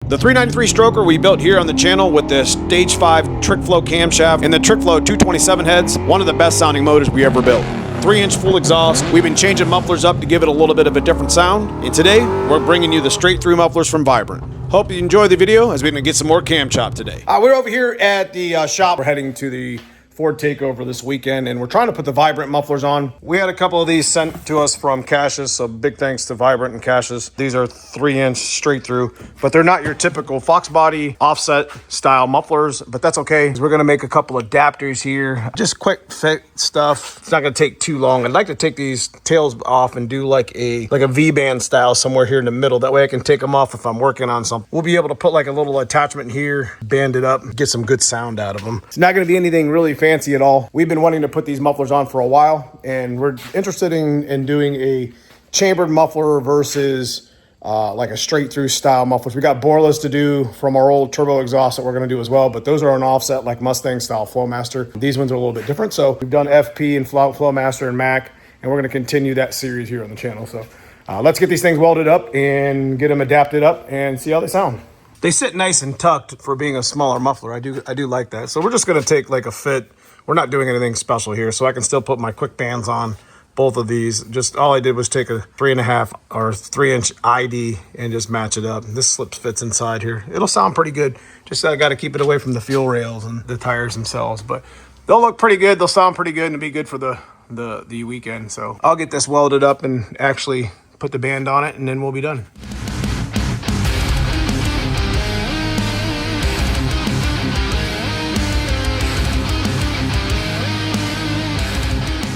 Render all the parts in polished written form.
The 393 stroker we built here on the channel with the Stage 5 Trick Flow camshaft and the Trick Flow 227 heads, one of the best sounding motors we ever built. 3-inch full exhaust. We've been changing mufflers up to give it a little bit of a different sound. And today, we're bringing you the straight through mufflers from Vibrant. Hope you enjoy the video as we're gonna get some more cam chop today. We're over here at the shop. We're heading to the Ford takeover this weekend, and we're trying to put the Vibrant mufflers on. We had a couple of these sent to us from Cassius, so big thanks to Vibrant and Cassius. These are 3-inch straight through, but they're not your typical Fox body offset style mufflers, but that's okay. We're gonna make a couple adapters here, just quick fit stuff. It's not gonna take too long. I'd like to take these tails off and do like a V-band style somewhere here in the middle. That way I can take them off if I'm working on something. We'll be able to put like a little attachment here, band it up, get some good sound out of them. It's not gonna be anything really fancy at all. We've been wanting to put these mufflers on for a while, and we're interested in doing a chambered muffler versus like a straight through style mufflers. We got boreless to do from our old turbo exhaust that we're going to do as well, but those are an offset like Mustang style flowmaster. These ones are a little bit different. So we've done FP and flowmaster and Mac, and we're going to continue that series here on the channel. So let's get these things welded up and get them adapted up and see how they sound. They sit nice and tucked for being a smaller muffler. I do like that. So we're just going to take like a fit. We're not doing anything special here, so I can still put my quick bands on both of these. Just all I did was take a 3.5 or 3-inch ID and just match it up. This slip fits inside here. It'll sound pretty good. Just I got to keep it away from the fuel rails and the tires themselves, but they'll look pretty good. They'll sound pretty good, and it'll be good for the weekend. So I'll get this welded up and actually put the band on it, and then we'll be done.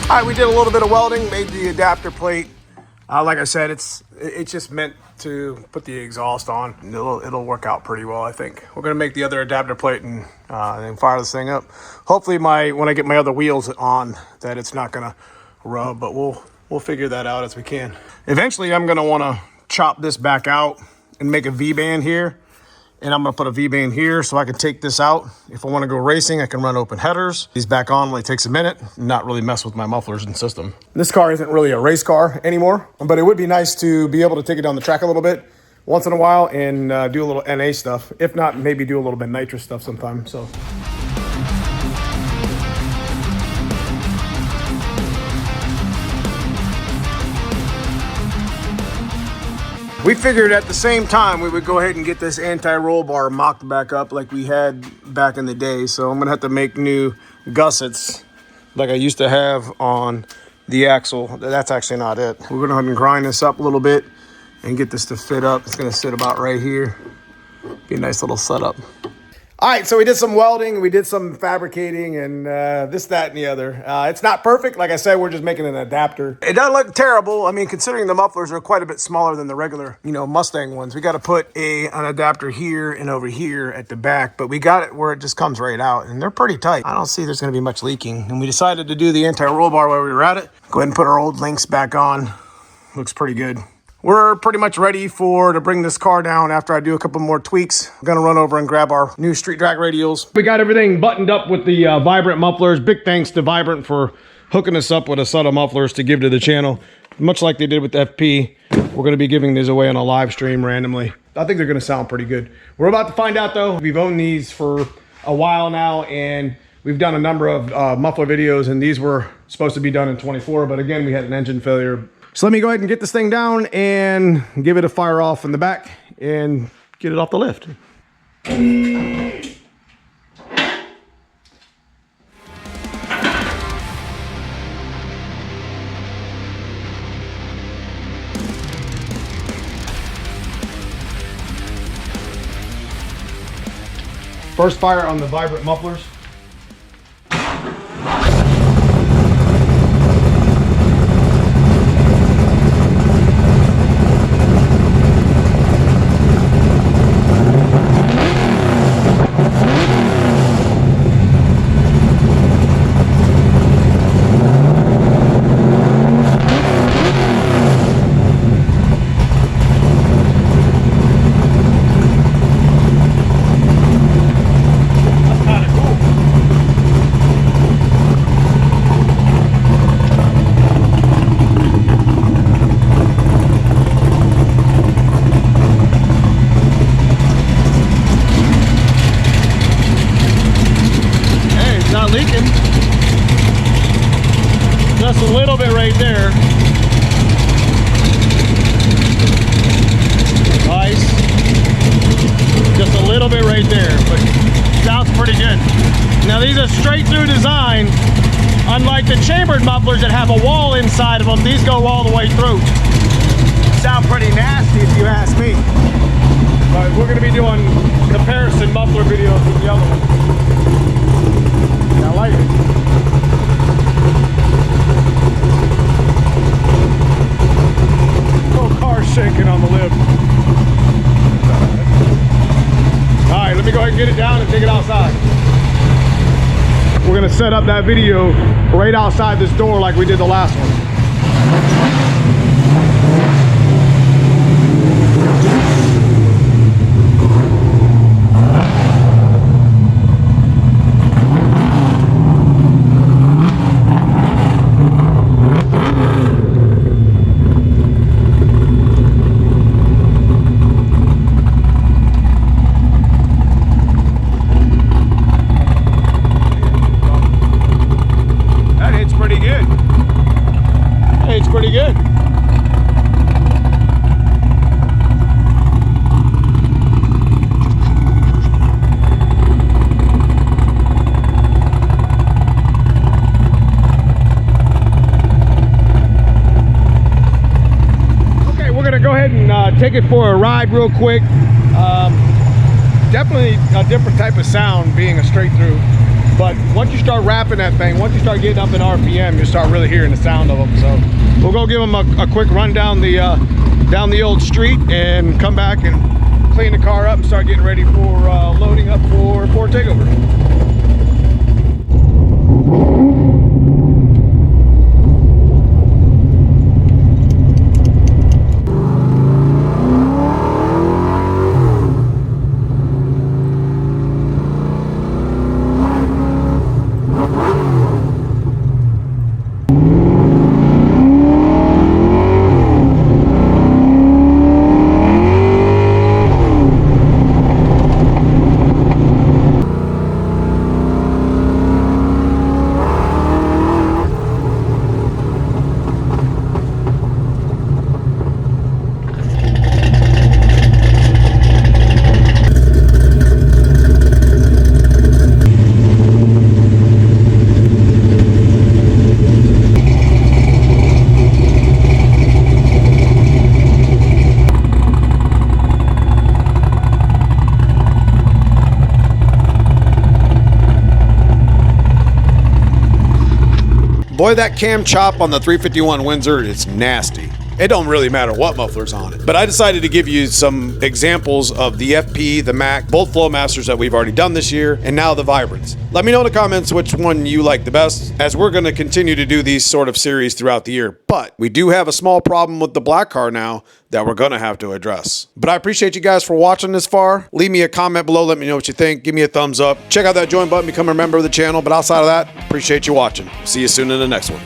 All right, we did a little bit of welding, made the adapter plate. Like I said, it's just meant to put the exhaust on. It'll work out pretty well, I think. We're gonna make the other adapter plate and then fire this thing up. Hopefully, when I get my other wheels on, that it's not gonna rub, but we'll figure that out as we can. Eventually, I'm gonna wanna chop this back out and make a V-band here. And I'm gonna put a V-band here so I can take this out. If I wanna go racing, I can run open headers. These back on only takes a minute, not really mess with my mufflers and system. This car isn't really a race car anymore, but it would be nice to be able to take it down the track a little bit once in a while and do a little NA stuff. If not, maybe do a little bit of nitrous stuff sometime, so. We figured at the same time we would go ahead and get this anti-roll bar mocked back up like we had back in the day. So I'm gonna have to make new gussets like I used to have on the axle. That's actually not it. We're gonna go ahead and grind this up a little bit and get this to fit up. It's gonna sit about right here. Be a nice little setup. All right, so we did some welding, we did some fabricating, and this, that, and the other. It's not perfect. Like I said, we're just making an adapter. It doesn't look terrible. I mean, considering the mufflers are quite a bit smaller than the regular, Mustang ones. We got to put an adapter here and over here at the back, but we got it where it just comes right out, and they're pretty tight. I don't see there's going to be much leaking, and we decided to do the anti-roll bar while we were at it. Go ahead and put our old links back on. Looks pretty good. We're pretty much ready to bring this car down after I do a couple more tweaks. I'm gonna run over and grab our new street drag radials. We got everything buttoned up with the Vibrant mufflers. Big thanks to Vibrant for hooking us up with a set of mufflers to give to the channel. Much like they did with FP, we're gonna be giving these away on a live stream randomly. I think they're gonna sound pretty good. We're about to find out though. We've owned these for a while now, and we've done a number of muffler videos, and these were supposed to be done in 24, but again, we had an engine failure. So let me go ahead and get this thing down and give it a fire off in the back and get it off the lift. First fire on the Vibrant mufflers. That's kind of cool. a little bit right there. Nice. Just a little bit right there, but sounds pretty good. Now these are straight through design. Unlike the chambered mufflers that have a wall inside of them, these go all the way through. Sound pretty nasty if you ask me. But we're going to be doing comparison muffler videos with the other ones. I like it. Little car shaking on the lip. Alright, let me go ahead and get it down and take it outside. We're going to set up that video right outside this door like we did the last one. Pretty good. Okay, we're gonna go ahead and take it for a ride real quick. Definitely a different type of sound being a straight through. But once you start wrapping that thing, once you start getting up in RPM, you start really hearing the sound of them. So we'll go give them a quick run down the old street and come back and clean the car up and start getting ready for loading up for takeover. Boy, that cam chop on the 351 Windsor is nasty. It don't really matter what muffler's on it. But I decided to give you some examples of the FP, the Mac, both flowmasters that we've already done this year, and now the Vibrants. Let me know in the comments which one you like the best, as we're going to continue to do these sort of series throughout the year. But we do have a small problem with the black car now that we're going to have to address. But I appreciate you guys for watching this far. Leave me a comment below. Let me know what you think. Give me a thumbs up. Check out that join button. Become a member of the channel. But outside of that, appreciate you watching. See you soon in the next one.